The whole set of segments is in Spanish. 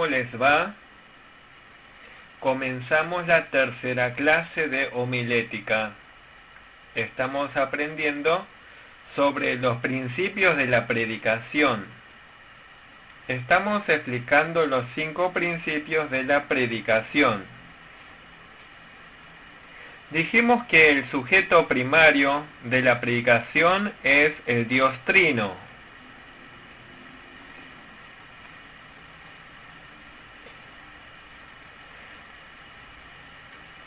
¿cómo les va? Comenzamos la tercera clase de homilética. Estamos aprendiendo sobre los principios de la predicación. Estamos explicando los 5 principios de la predicación. Dijimos que el sujeto primario de la predicación es el Dios Trino.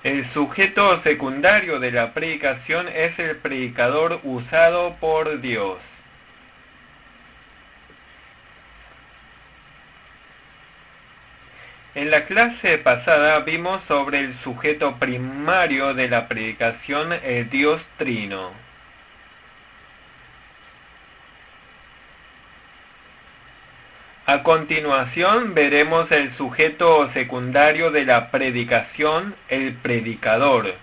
El sujeto secundario de la predicación es el predicador usado por Dios. En la clase pasada vimos sobre el sujeto primario de la predicación, el Dios Trino. A continuación veremos el sujeto secundario de la predicación, el predicador.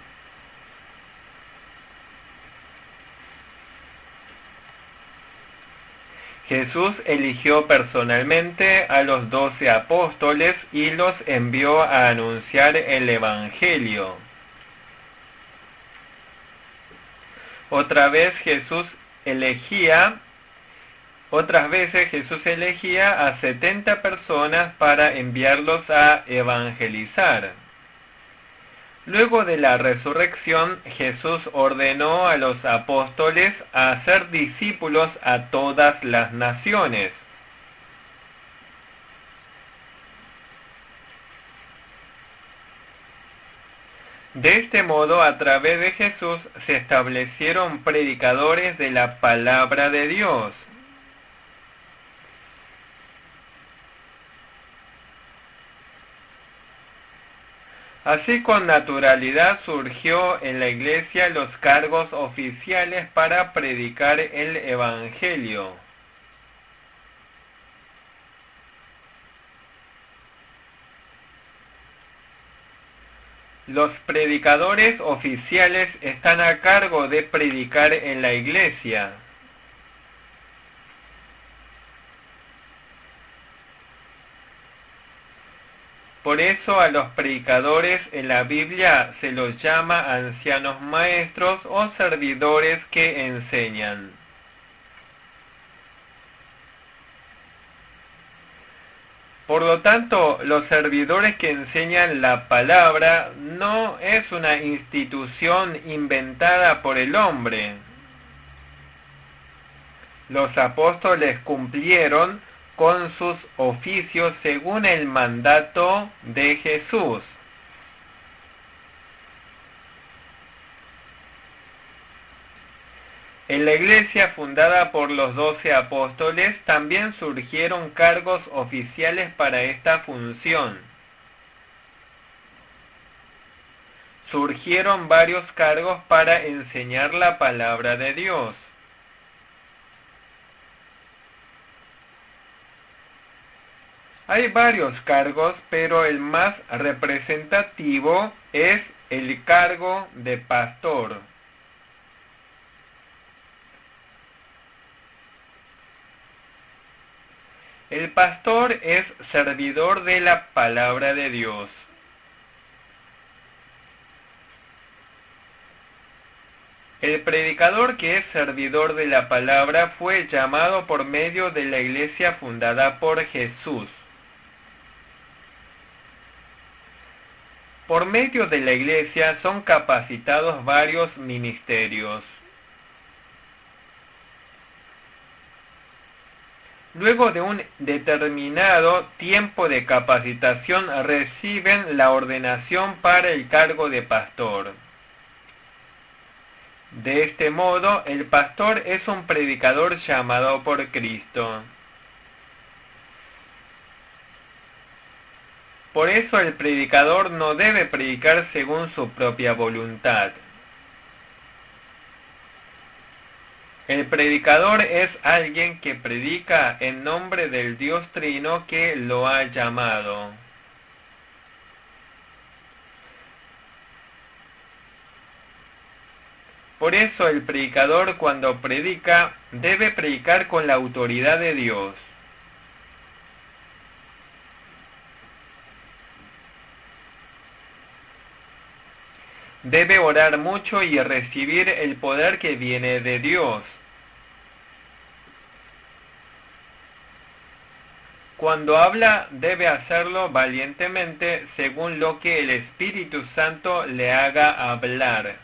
Jesús eligió personalmente a los 12 apóstoles y los envió a anunciar el Evangelio. Otras veces Jesús elegía a 70 personas para enviarlos a evangelizar. Luego de la resurrección, Jesús ordenó a los apóstoles a hacer discípulos a todas las naciones. De este modo, a través de Jesús, se establecieron predicadores de la palabra de Dios. Así, con naturalidad surgió en la Iglesia los cargos oficiales para predicar el Evangelio. Los predicadores oficiales están a cargo de predicar en la Iglesia. Por eso a los predicadores en la Biblia se los llama ancianos maestros o servidores que enseñan. Por lo tanto, los servidores que enseñan la palabra no es una institución inventada por el hombre. Los apóstoles cumplieron con sus oficios según el mandato de Jesús. En la iglesia fundada por los 12 apóstoles también surgieron cargos oficiales para esta función. Surgieron varios cargos para enseñar la palabra de Dios. Hay varios cargos, pero el más representativo es el cargo de pastor. El pastor es servidor de la palabra de Dios. El predicador que es servidor de la palabra fue llamado por medio de la iglesia fundada por Jesús. Por medio de la iglesia son capacitados varios ministerios. Luego de un determinado tiempo de capacitación reciben la ordenación para el cargo de pastor. De este modo, el pastor es un predicador llamado por Cristo. Por eso el predicador no debe predicar según su propia voluntad. El predicador es alguien que predica en nombre del Dios Trino que lo ha llamado. Por eso el predicador, cuando predica, debe predicar con la autoridad de Dios. debe orar mucho y recibir el poder que viene de Dios. Cuando habla, debe hacerlo valientemente según lo que el Espíritu Santo le haga hablar.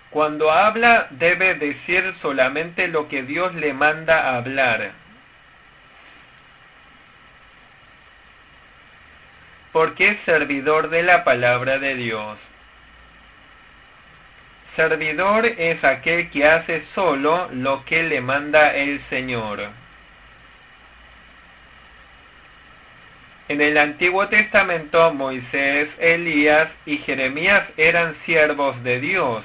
Cuando habla, debe decir solamente lo que Dios le manda hablar. Porque es servidor de la palabra de Dios. Servidor es aquel que hace solo lo que le manda el Señor. En el Antiguo Testamento, Moisés, Elías y Jeremías eran siervos de Dios.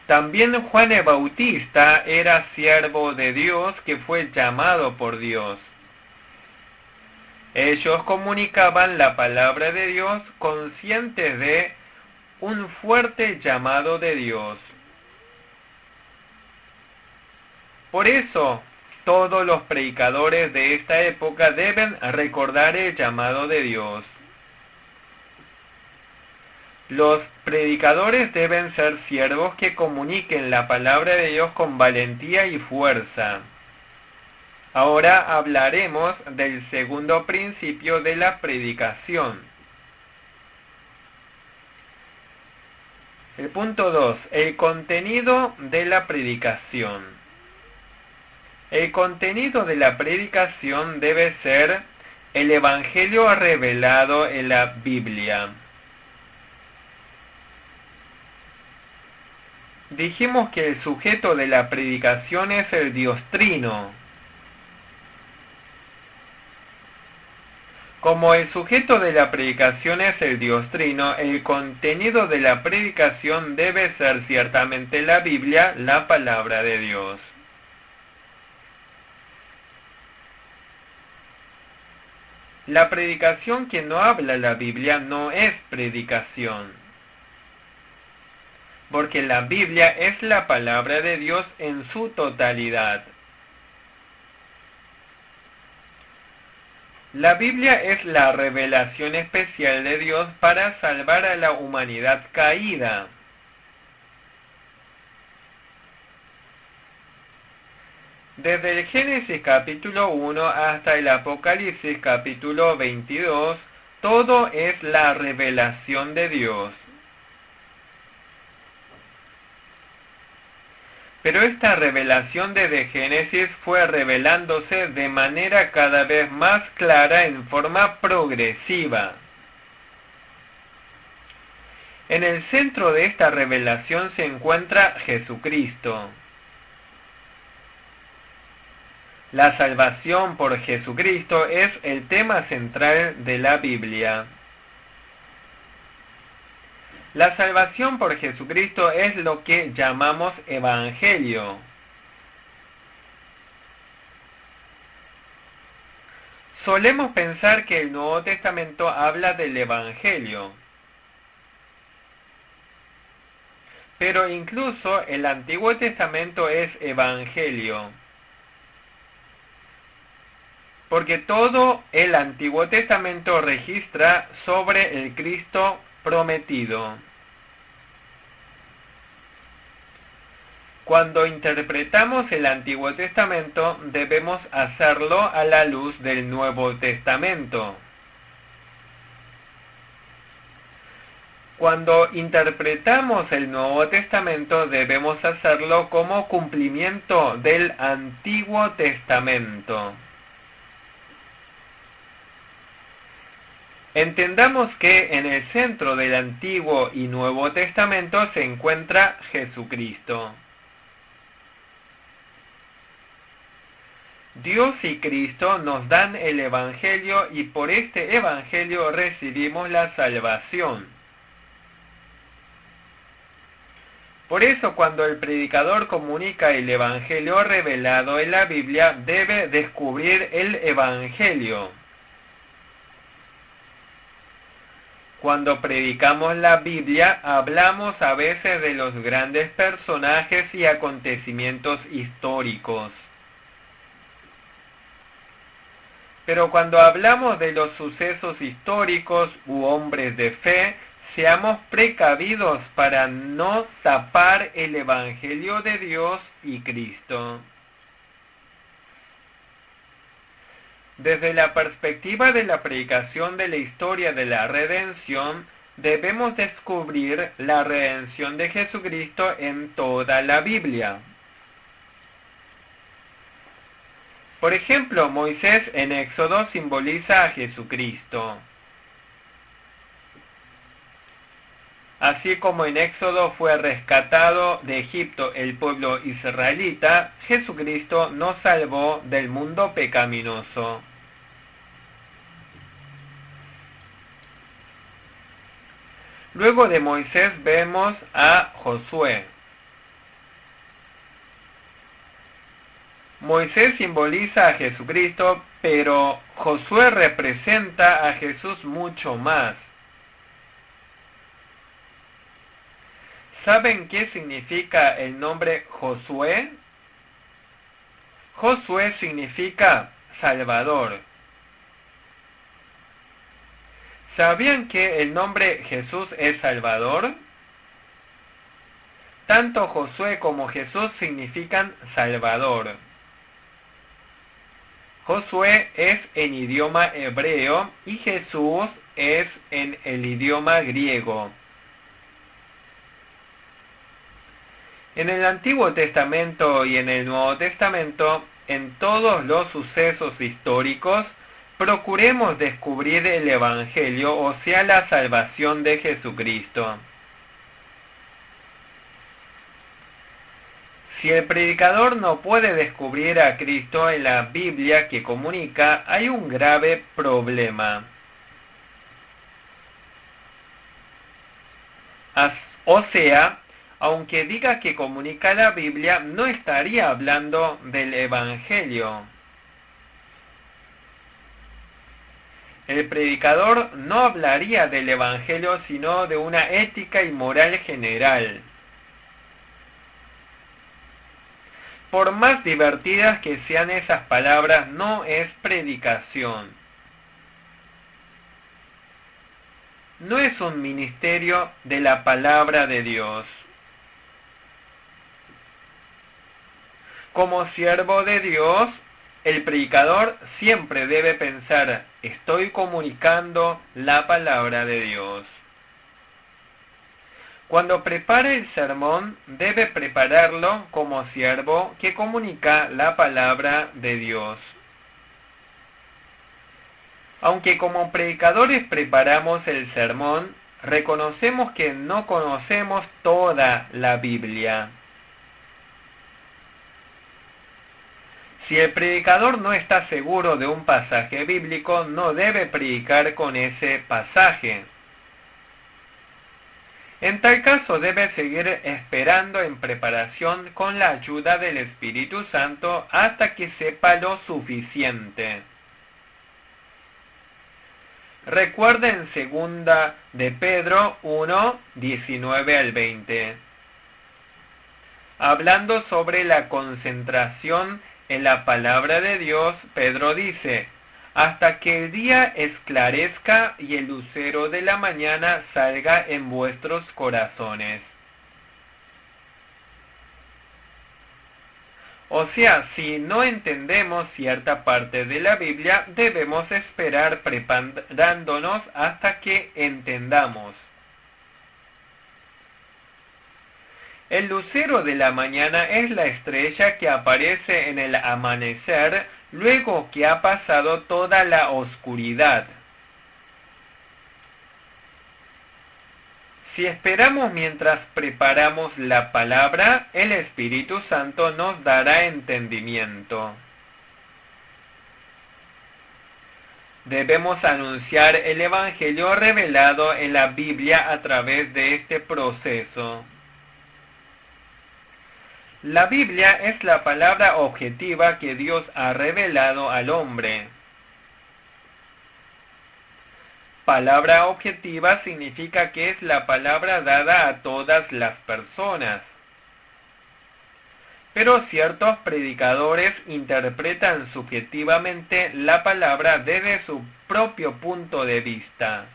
También Juan el Bautista era siervo de Dios que fue llamado por Dios. Ellos comunicaban la palabra de Dios conscientes de un fuerte llamado de Dios. Por eso, todos los predicadores de esta época deben recordar el llamado de Dios. Los predicadores deben ser siervos que comuniquen la palabra de Dios con valentía y fuerza. Ahora hablaremos del segundo principio de la predicación. El punto 2. El contenido de la predicación. El contenido de la predicación debe ser el Evangelio revelado en la Biblia. Dijimos que el sujeto de la predicación es el Dios Trino. Como el sujeto de la predicación es el Dios Trino, el contenido de la predicación debe ser ciertamente la Biblia, la palabra de Dios. La predicación que no habla la Biblia no es predicación, porque la Biblia es la palabra de Dios en su totalidad. La Biblia es la revelación especial de Dios para salvar a la humanidad caída. Desde el Génesis capítulo 1 hasta el Apocalipsis capítulo 22, todo es la revelación de Dios. Pero esta revelación desde Génesis fue revelándose de manera cada vez más clara en forma progresiva. En el centro de esta revelación se encuentra Jesucristo. La salvación por Jesucristo es el tema central de la Biblia. La salvación por Jesucristo es lo que llamamos Evangelio. Solemos pensar que el Nuevo Testamento habla del Evangelio. Pero incluso el Antiguo Testamento es Evangelio. Porque todo el Antiguo Testamento registra sobre el Cristo prometido. Cuando interpretamos el Antiguo Testamento, debemos hacerlo a la luz del Nuevo Testamento. Cuando interpretamos el Nuevo Testamento, debemos hacerlo como cumplimiento del Antiguo Testamento. Entendamos que en el centro del Antiguo y Nuevo Testamento se encuentra Jesucristo. Dios y Cristo nos dan el Evangelio y por este Evangelio recibimos la salvación. Por eso cuando el predicador comunica el Evangelio revelado en la Biblia, debe descubrir el Evangelio. Cuando predicamos la Biblia, hablamos a veces de los grandes personajes y acontecimientos históricos. Pero cuando hablamos de los sucesos históricos u hombres de fe, seamos precavidos para no tapar el Evangelio de Dios y Cristo. Desde la perspectiva de la predicación de la historia de la redención, debemos descubrir la redención de Jesucristo en toda la Biblia. Por ejemplo, Moisés en Éxodo simboliza a Jesucristo. Así como en Éxodo fue rescatado de Egipto el pueblo israelita, Jesucristo nos salvó del mundo pecaminoso. Luego de Moisés vemos a Josué. Moisés simboliza a Jesucristo, pero Josué representa a Jesús mucho más. ¿Saben qué significa el nombre Josué? Josué significa Salvador. ¿Sabían que el nombre Jesús es Salvador? Tanto Josué como Jesús significan Salvador. Josué es en idioma hebreo y Jesús es en el idioma griego. En el Antiguo Testamento y en el Nuevo Testamento, en todos los sucesos históricos, procuremos descubrir el Evangelio, o sea, la salvación de Jesucristo. Si el predicador no puede descubrir a Cristo en la Biblia que comunica, hay un grave problema. O sea, aunque diga que comunica la Biblia, no estaría hablando del Evangelio. El predicador no hablaría del Evangelio, sino de una ética y moral general. Por más divertidas que sean esas palabras, no es predicación. No es un ministerio de la palabra de Dios. Como siervo de Dios, el predicador siempre debe pensar: estoy comunicando la palabra de Dios. Cuando prepare el sermón, debe prepararlo como siervo que comunica la palabra de Dios. Aunque como predicadores preparamos el sermón, reconocemos que no conocemos toda la Biblia. Si el predicador no está seguro de un pasaje bíblico, no debe predicar con ese pasaje. En tal caso debe seguir esperando en preparación con la ayuda del Espíritu Santo hasta que sepa lo suficiente. Recuerden 2 de Pedro 1, 19 al 20. Hablando sobre la concentración en la palabra de Dios, Pedro dice: hasta que el día esclarezca y el lucero de la mañana salga en vuestros corazones. O sea, si no entendemos cierta parte de la Biblia, debemos esperar preparándonos hasta que entendamos. El lucero de la mañana es la estrella que aparece en el amanecer luego que ha pasado toda la oscuridad. Si esperamos mientras preparamos la palabra, el Espíritu Santo nos dará entendimiento. Debemos anunciar el Evangelio revelado en la Biblia a través de este proceso. La Biblia es la palabra objetiva que Dios ha revelado al hombre. Palabra objetiva significa que es la palabra dada a todas las personas. pero ciertos predicadores interpretan subjetivamente la palabra desde su propio punto de vista.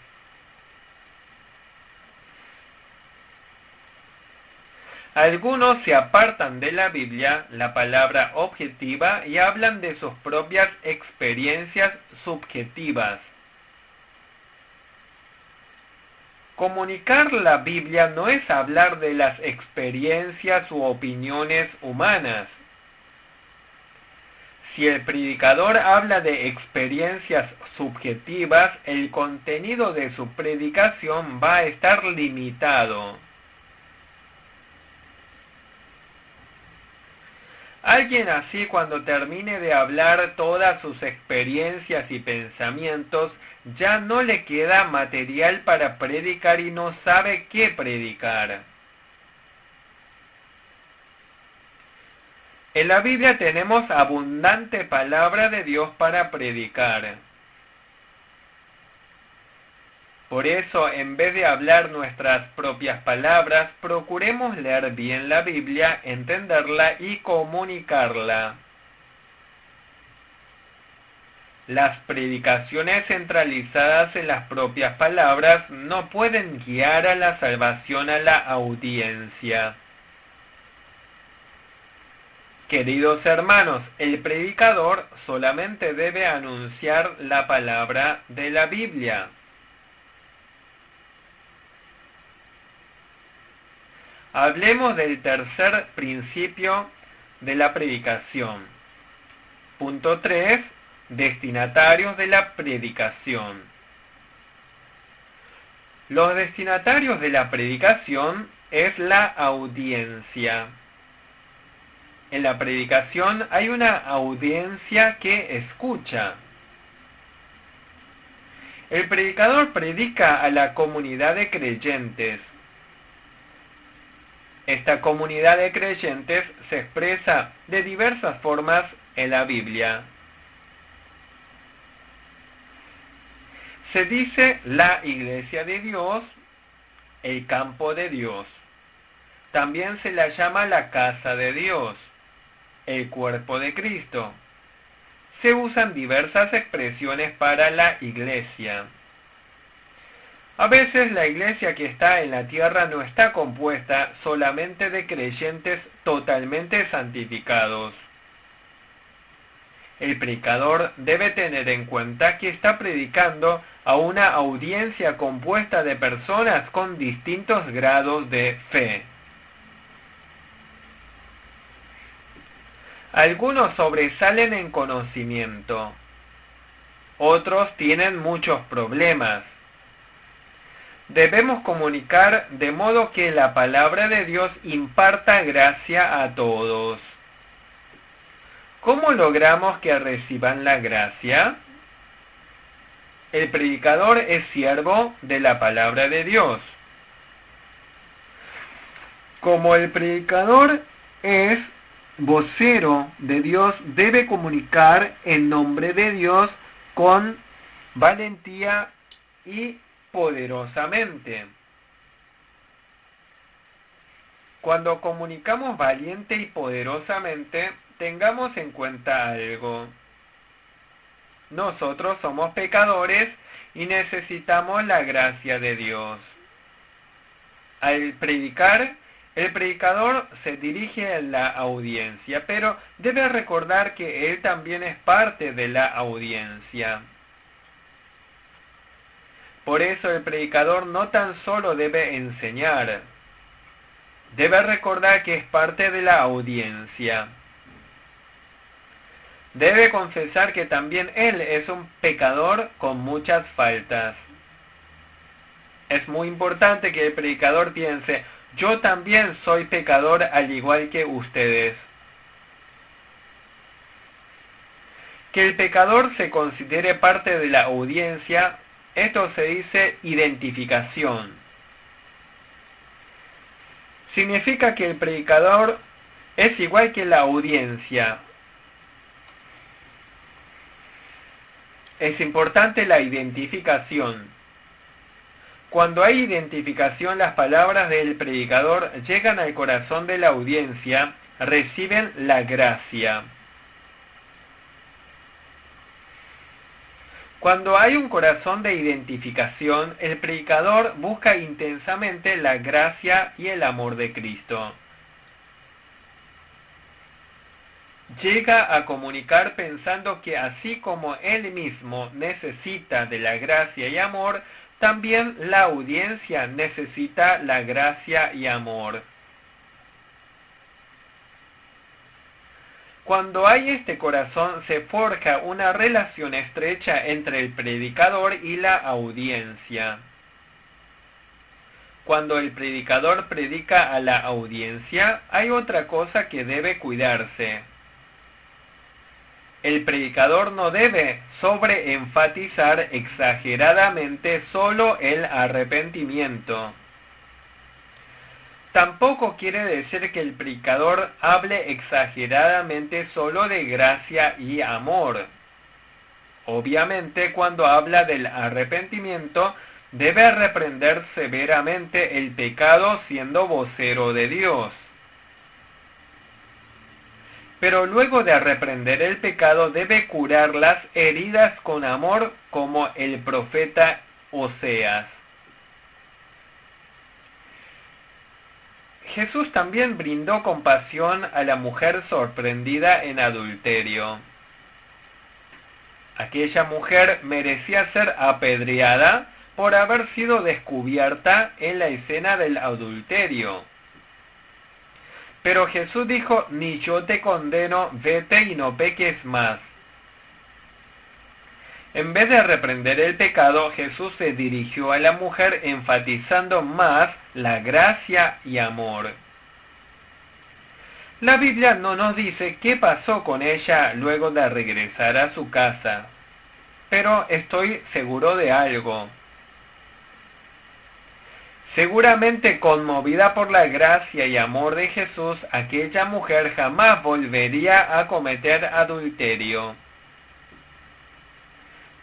Algunos se apartan de la Biblia, la palabra objetiva, y hablan de sus propias experiencias subjetivas. Comunicar la Biblia no es hablar de las experiencias u opiniones humanas. Si el predicador habla de experiencias subjetivas, el contenido de su predicación va a estar limitado. Alguien así, cuando termine de hablar todas sus experiencias y pensamientos, ya no le queda material para predicar y no sabe qué predicar. En la Biblia tenemos abundante palabra de Dios para predicar. Por eso, en vez de hablar nuestras propias palabras, procuremos leer bien la Biblia, entenderla y comunicarla. Las predicaciones centralizadas en las propias palabras no pueden guiar a la salvación a la audiencia. Queridos hermanos, el predicador solamente debe anunciar la palabra de la Biblia. Hablemos del tercer principio de la predicación. Punto 3. Destinatarios de la predicación. Los destinatarios de la predicación es la audiencia. En la predicación hay una audiencia que escucha. El predicador predica a la comunidad de creyentes. Esta comunidad de creyentes se expresa de diversas formas en la Biblia. Se dice la iglesia de Dios, el campo de Dios. También se la llama la casa de Dios, el cuerpo de Cristo. Se usan diversas expresiones para la iglesia. A veces la iglesia que está en la tierra no está compuesta solamente de creyentes totalmente santificados. El predicador debe tener en cuenta que está predicando a una audiencia compuesta de personas con distintos grados de fe. Algunos sobresalen en conocimiento, otros tienen muchos problemas. Debemos comunicar de modo que la palabra de Dios imparta gracia a todos. ¿Cómo logramos que reciban la gracia? El predicador es siervo de la palabra de Dios. Como el predicador es vocero de Dios, debe comunicar en nombre de Dios con valentía y poderosamente. Cuando comunicamos valiente y poderosamente, tengamos en cuenta algo. Nosotros somos pecadores y necesitamos la gracia de Dios. Al predicar, el predicador se dirige a la audiencia, pero debe recordar que él también es parte de la audiencia. Por eso el predicador no tan solo debe enseñar, debe recordar que es parte de la audiencia. Debe confesar que también él es un pecador con muchas faltas. Es muy importante que el predicador piense, yo también soy pecador al igual que ustedes. Que el pecador se considere parte de la audiencia, esto se dice identificación. Significa que el predicador es igual que la audiencia. Es importante la identificación. Cuando hay identificación, las palabras del predicador llegan al corazón de la audiencia reciben la gracia. Cuando hay un corazón de identificación, el predicador busca intensamente la gracia y el amor de Cristo. Llega a comunicar pensando que así como él mismo necesita de la gracia y amor, también la audiencia necesita la gracia y amor. Cuando hay este corazón, se forja una relación estrecha entre el predicador y la audiencia. Cuando el predicador predica a la audiencia, hay otra cosa que debe cuidarse. El predicador no debe sobreenfatizar exageradamente solo el arrepentimiento. Tampoco quiere decir que el predicador hable exageradamente solo de gracia y amor. Obviamente, cuando habla del arrepentimiento, debe reprender severamente el pecado siendo vocero de Dios. Pero luego de reprender el pecado, debe curar las heridas con amor, como el profeta Oseas. Jesús también brindó compasión a la mujer sorprendida en adulterio. Aquella mujer merecía ser apedreada por haber sido descubierta en la escena del adulterio. Pero Jesús dijo: ni yo te condeno, vete y no peques más. En vez de reprender el pecado, Jesús se dirigió a la mujer enfatizando más la gracia y amor. La Biblia no nos dice qué pasó con ella luego de regresar a su casa, pero estoy seguro de algo. Seguramente conmovida por la gracia y amor de Jesús, aquella mujer jamás volvería a cometer adulterio.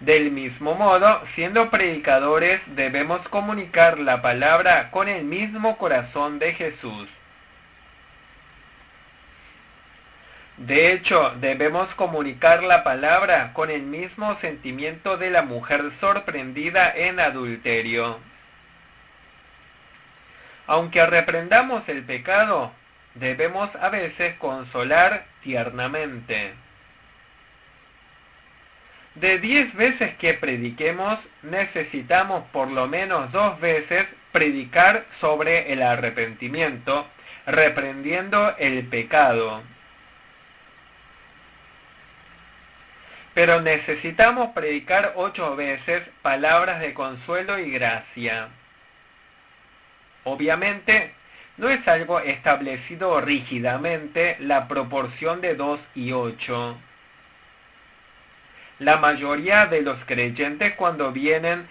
Del mismo modo, siendo predicadores, debemos comunicar la palabra con el mismo corazón de Jesús. De hecho, debemos comunicar la palabra con el mismo sentimiento de la mujer sorprendida en adulterio. Aunque reprendamos el pecado, debemos a veces consolar tiernamente. De 10 veces que prediquemos, necesitamos por lo menos 2 veces predicar sobre el arrepentimiento, reprendiendo el pecado. Pero necesitamos predicar 8 veces palabras de consuelo y gracia. Obviamente, no es algo establecido rígidamente la proporción de 2 y 8. La mayoría de los creyentes, cuando vienen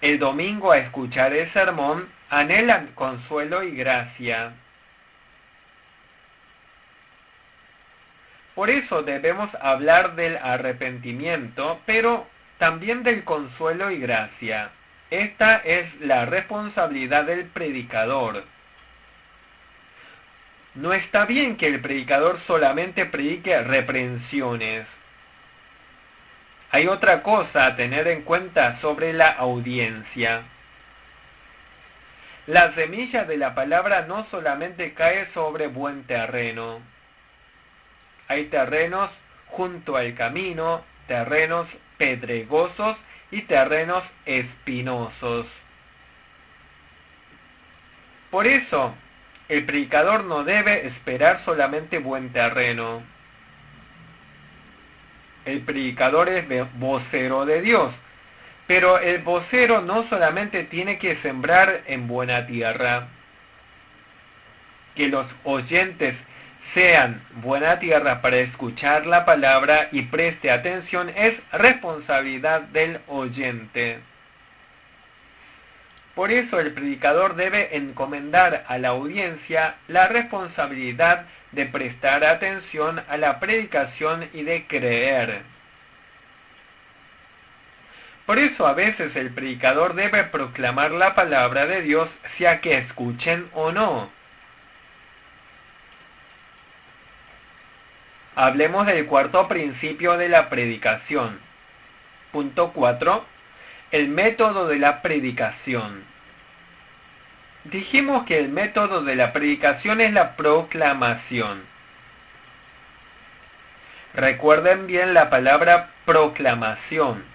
el domingo a escuchar el sermón, anhelan consuelo y gracia. Por eso debemos hablar del arrepentimiento, pero también del consuelo y gracia. Esta es la responsabilidad del predicador. No está bien que el predicador solamente predique reprensiones. Hay otra cosa a tener en cuenta sobre la audiencia. La semilla de la palabra no solamente cae sobre buen terreno. Hay terrenos junto al camino, terrenos pedregosos y terrenos espinosos. Por eso, el predicador no debe esperar solamente buen terreno. El predicador es vocero de Dios, pero el vocero no solamente tiene que sembrar en buena tierra. Que los oyentes sean buena tierra para escuchar la palabra y preste atención es responsabilidad del oyente. Por eso el predicador debe encomendar a la audiencia la responsabilidad de prestar atención a la predicación y de creer. Por eso a veces el predicador debe proclamar la palabra de Dios, sea que escuchen o no. Hablemos del cuarto principio de la predicación. Punto 4. El método de la predicación. Dijimos que el método de la predicación es la proclamación. Recuerden bien la palabra proclamación.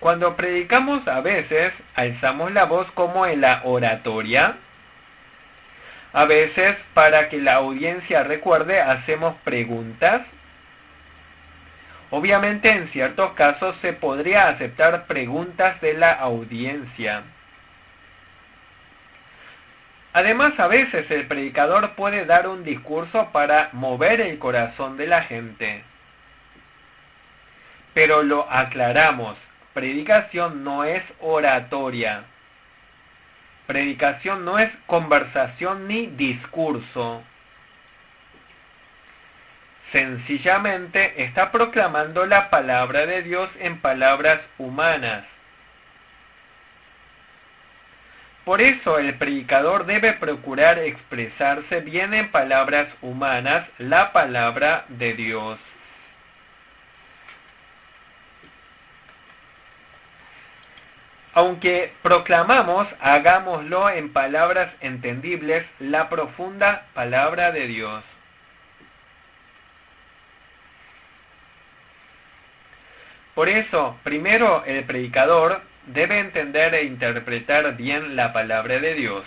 Cuando predicamos a veces alzamos la voz como en la oratoria. A veces, para que la audiencia recuerde, hacemos preguntas. Obviamente, en ciertos casos se podría aceptar preguntas de la audiencia. Además, a veces el predicador puede dar un discurso para mover el corazón de la gente. Pero lo aclaramos, predicación no es oratoria. Predicación no es conversación ni discurso. Sencillamente está proclamando la palabra de Dios en palabras humanas. Por eso el predicador debe procurar expresarse bien en palabras humanas, la palabra de Dios. Aunque proclamamos, hagámoslo en palabras entendibles, la profunda palabra de Dios. Por eso, primero el predicador debe entender e interpretar bien la palabra de Dios.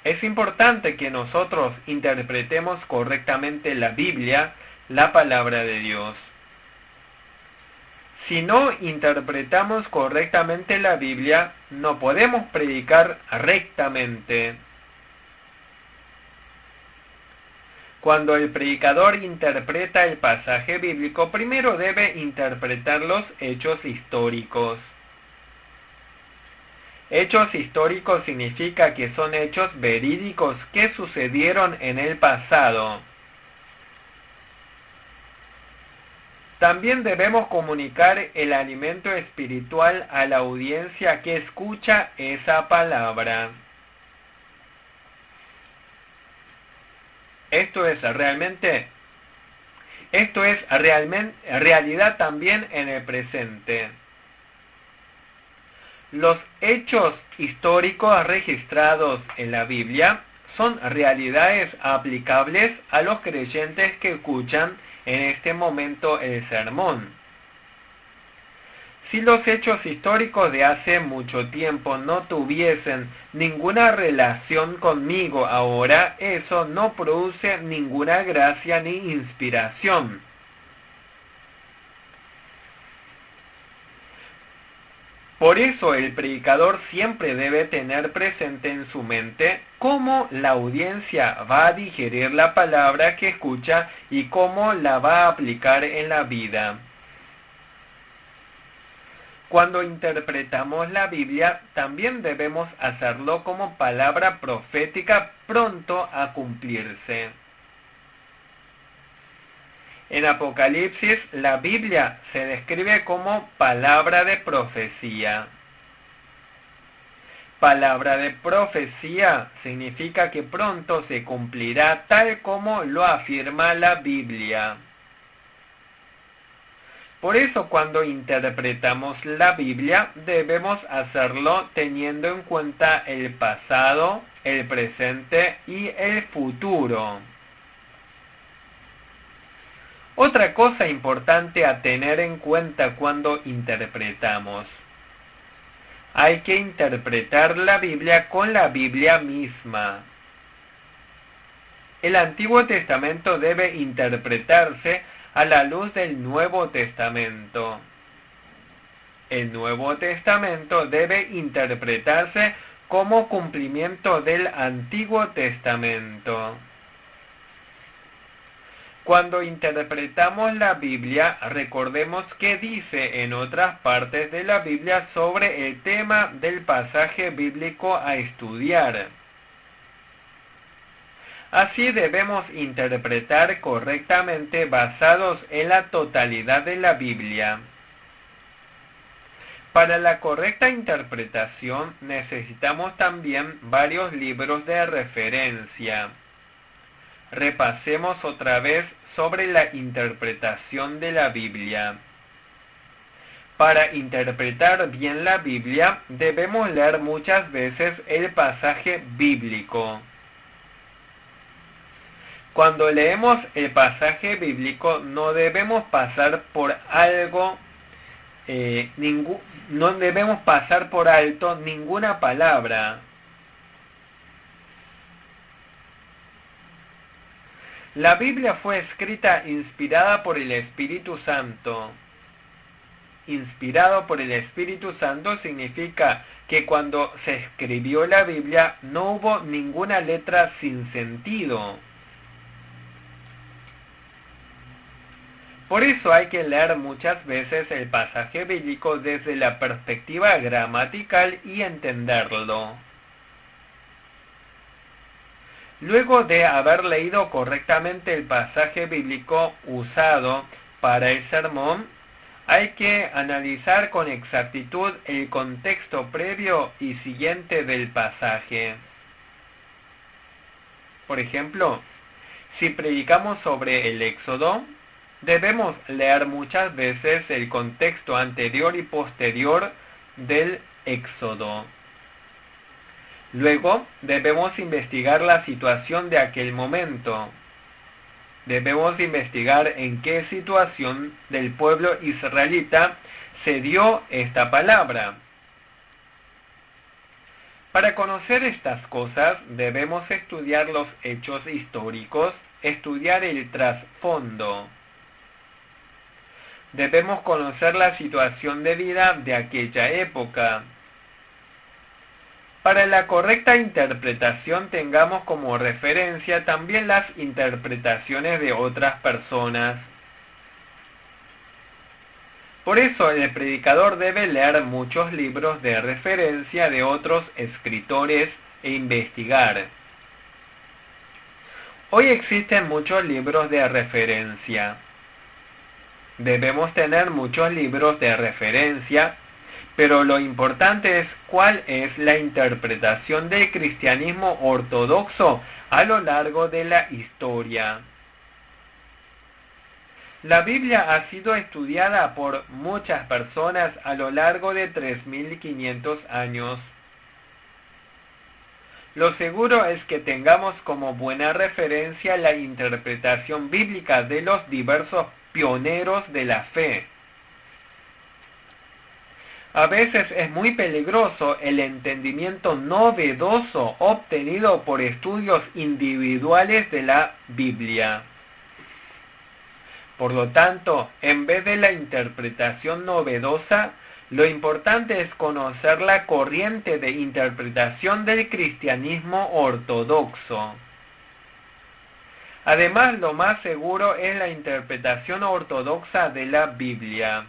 Es importante que nosotros interpretemos correctamente la Biblia, la palabra de Dios. Si no interpretamos correctamente la Biblia, no podemos predicar rectamente. Cuando el predicador interpreta el pasaje bíblico, primero debe interpretar los hechos históricos. Hechos históricos significa que son hechos verídicos que sucedieron en el pasado. También debemos comunicar el alimento espiritual a la audiencia que escucha esa palabra. Esto es realidad también en el presente. Los hechos históricos registrados en la Biblia son realidades aplicables a los creyentes que escuchan en este momento el sermón. Si los hechos históricos de hace mucho tiempo no tuviesen ninguna relación conmigo ahora, eso no produce ninguna gracia ni inspiración. Por eso el predicador siempre debe tener presente en su mente cómo la audiencia va a digerir la palabra que escucha y cómo la va a aplicar en la vida. Cuando interpretamos la Biblia, también debemos hacerlo como palabra profética pronto a cumplirse. En Apocalipsis, la Biblia se describe como palabra de profecía. Palabra de profecía significa que pronto se cumplirá tal como lo afirma la Biblia. Por eso cuando interpretamos la Biblia debemos hacerlo teniendo en cuenta el pasado, el presente y el futuro. Otra cosa importante a tener en cuenta cuando interpretamos. Hay que interpretar la Biblia con la Biblia misma. El Antiguo Testamento debe interpretarse a la luz del Nuevo Testamento. El Nuevo Testamento debe interpretarse como cumplimiento del Antiguo Testamento. Cuando interpretamos la Biblia, recordemos qué dice en otras partes de la Biblia sobre el tema del pasaje bíblico a estudiar. Así debemos interpretar correctamente basados en la totalidad de la Biblia. Para la correcta interpretación necesitamos también varios libros de referencia. repasemos otra vez sobre la interpretación de la Biblia. Para interpretar bien la Biblia, debemos leer muchas veces el pasaje bíblico. Cuando leemos el pasaje bíblico, no debemos pasar por algo, no debemos pasar por alto ninguna palabra. La Biblia fue escrita inspirada por el Espíritu Santo. Inspirado por el Espíritu Santo significa que cuando se escribió la Biblia no hubo ninguna letra sin sentido. Por eso hay que leer muchas veces el pasaje bíblico desde la perspectiva gramatical y entenderlo. Luego de haber leído correctamente el pasaje bíblico usado para el sermón, hay que analizar con exactitud el contexto previo y siguiente del pasaje. Por ejemplo, si predicamos sobre el Éxodo, debemos leer muchas veces el contexto anterior y posterior del Éxodo. Luego, debemos investigar la situación de aquel momento. Debemos investigar en qué situación del pueblo israelita se dio esta palabra. Para conocer estas cosas, debemos estudiar los hechos históricos, estudiar el trasfondo. Debemos conocer la situación de vida de aquella época. Para la correcta interpretación tengamos como referencia también las interpretaciones de otras personas. Por eso el predicador debe leer muchos libros de referencia de otros escritores e investigar. Hoy existen muchos libros de referencia. Debemos tener muchos libros de referencia, pero lo importante es cuál es la interpretación del cristianismo ortodoxo a lo largo de la historia. La Biblia ha sido estudiada por muchas personas a lo largo de 3500 años. Lo seguro es que tengamos como buena referencia la interpretación bíblica de los diversos pioneros de la fe. A veces es muy peligroso el entendimiento novedoso obtenido por estudios individuales de la Biblia. Por lo tanto, en vez de la interpretación novedosa, lo importante es conocer la corriente de interpretación del cristianismo ortodoxo. Además, lo más seguro es la interpretación ortodoxa de la Biblia.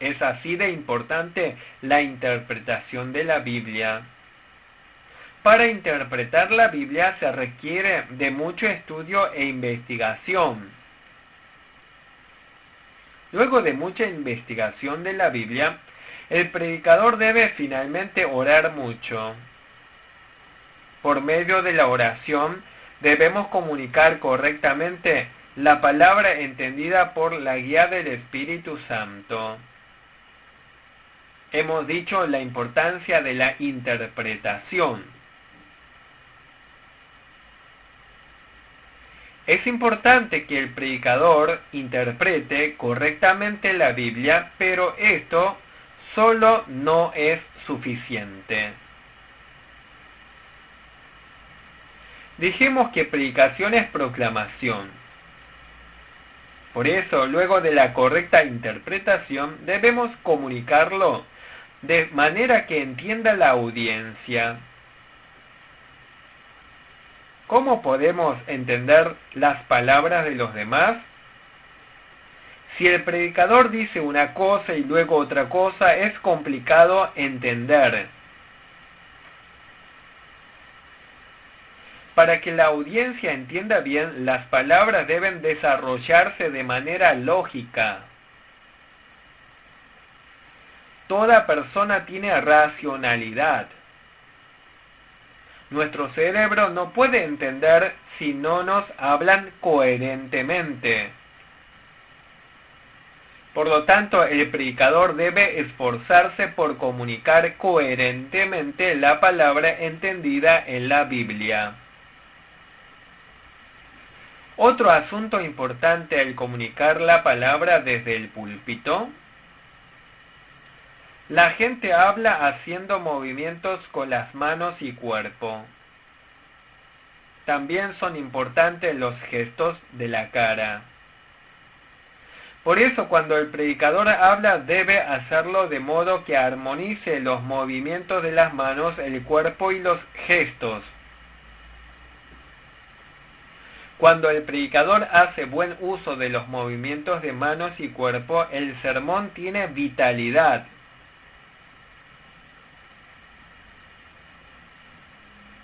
Es así de importante la interpretación de la Biblia. Para interpretar la Biblia se requiere de mucho estudio e investigación. Luego de mucha investigación de la Biblia, el predicador debe finalmente orar mucho. Por medio de la oración, debemos comunicar correctamente la palabra entendida por la guía del Espíritu Santo. Hemos dicho la importancia de la interpretación. Es importante que el predicador interprete correctamente la Biblia, pero esto solo no es suficiente. Dijimos que predicación es proclamación. Por eso, luego de la correcta interpretación, debemos comunicarlo de manera que entienda la audiencia. ¿Cómo podemos entender las palabras de los demás? Si el predicador dice una cosa y luego otra cosa, es complicado entender. Para que la audiencia entienda bien, las palabras deben desarrollarse de manera lógica. Toda persona tiene racionalidad. Nuestro cerebro no puede entender si no nos hablan coherentemente. Por lo tanto, el predicador debe esforzarse por comunicar coherentemente la palabra entendida en la Biblia. Otro asunto importante al comunicar la palabra desde el púlpito: la gente habla haciendo movimientos con las manos y cuerpo. También son importantes los gestos de la cara. Por eso, cuando el predicador habla, debe hacerlo de modo que armonice los movimientos de las manos, el cuerpo y los gestos. Cuando el predicador hace buen uso de los movimientos de manos y cuerpo, el sermón tiene vitalidad.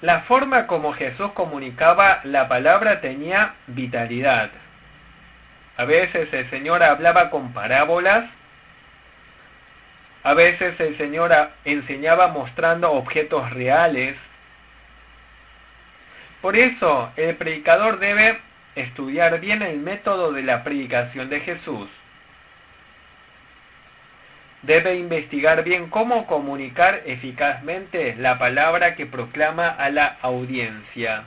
La forma como Jesús comunicaba la palabra tenía vitalidad. A veces el Señor hablaba con parábolas, a veces el Señor enseñaba mostrando objetos reales. Por eso, el predicador debe estudiar bien el método de la predicación de Jesús. Debe investigar bien cómo comunicar eficazmente la palabra que proclama a la audiencia.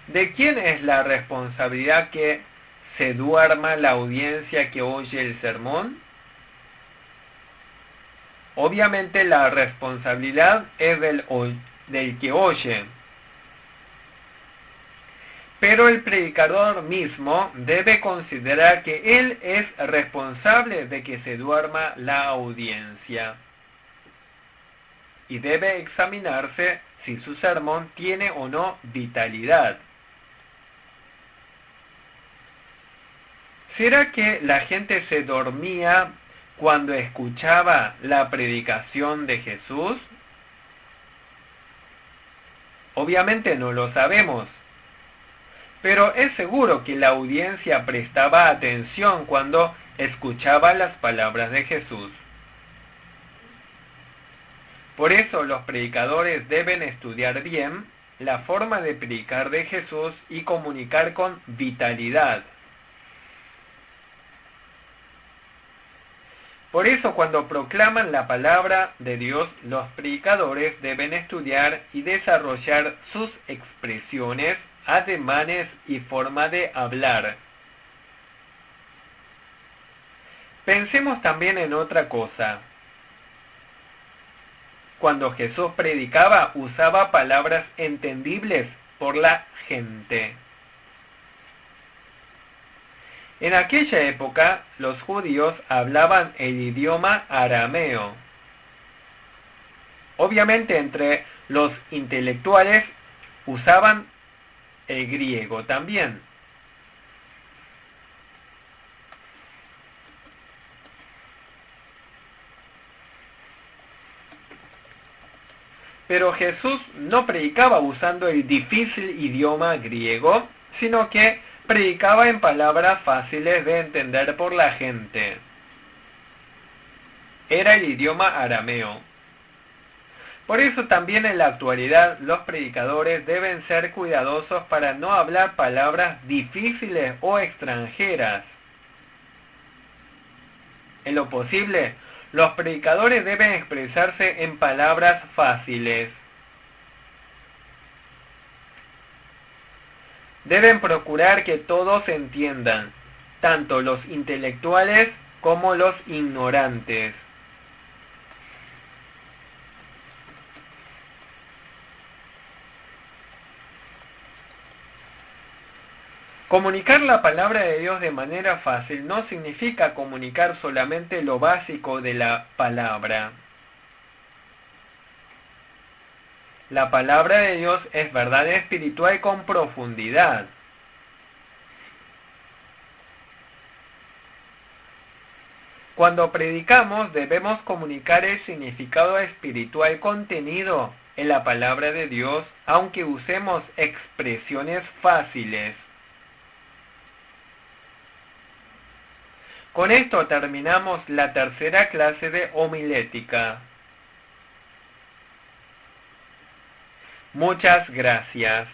¿De quién es la responsabilidad que se duerma la audiencia que oye el sermón? Obviamente la responsabilidad es del que oye. Pero el predicador mismo debe considerar que él es responsable de que se duerma la audiencia. Y debe examinarse si su sermón tiene o no vitalidad. ¿Será que la gente se dormía cuando escuchaba la predicación de Jesús? Obviamente no lo sabemos, pero es seguro que la audiencia prestaba atención cuando escuchaba las palabras de Jesús. Por eso los predicadores deben estudiar bien la forma de predicar de Jesús y comunicar con vitalidad. Por eso, cuando proclaman la palabra de Dios, los predicadores deben estudiar y desarrollar sus expresiones, ademanes y forma de hablar. Pensemos también en otra cosa. Cuando Jesús predicaba, usaba palabras entendibles por la gente. En aquella época, los judíos hablaban el idioma arameo. Obviamente, entre los intelectuales usaban el griego también. Pero Jesús no predicaba usando el difícil idioma griego, sino que predicaba en palabras fáciles de entender por la gente. Era el idioma arameo. Por eso también en la actualidad los predicadores deben ser cuidadosos para no hablar palabras difíciles o extranjeras. En lo posible, los predicadores deben expresarse en palabras fáciles. Deben procurar que todos entiendan, tanto los intelectuales como los ignorantes. Comunicar la palabra de Dios de manera fácil no significa comunicar solamente lo básico de la palabra. La palabra de Dios es verdad espiritual con profundidad. Cuando predicamos debemos comunicar el significado espiritual contenido en la palabra de Dios, aunque usemos expresiones fáciles. Con esto terminamos la tercera clase de homilética. Muchas gracias.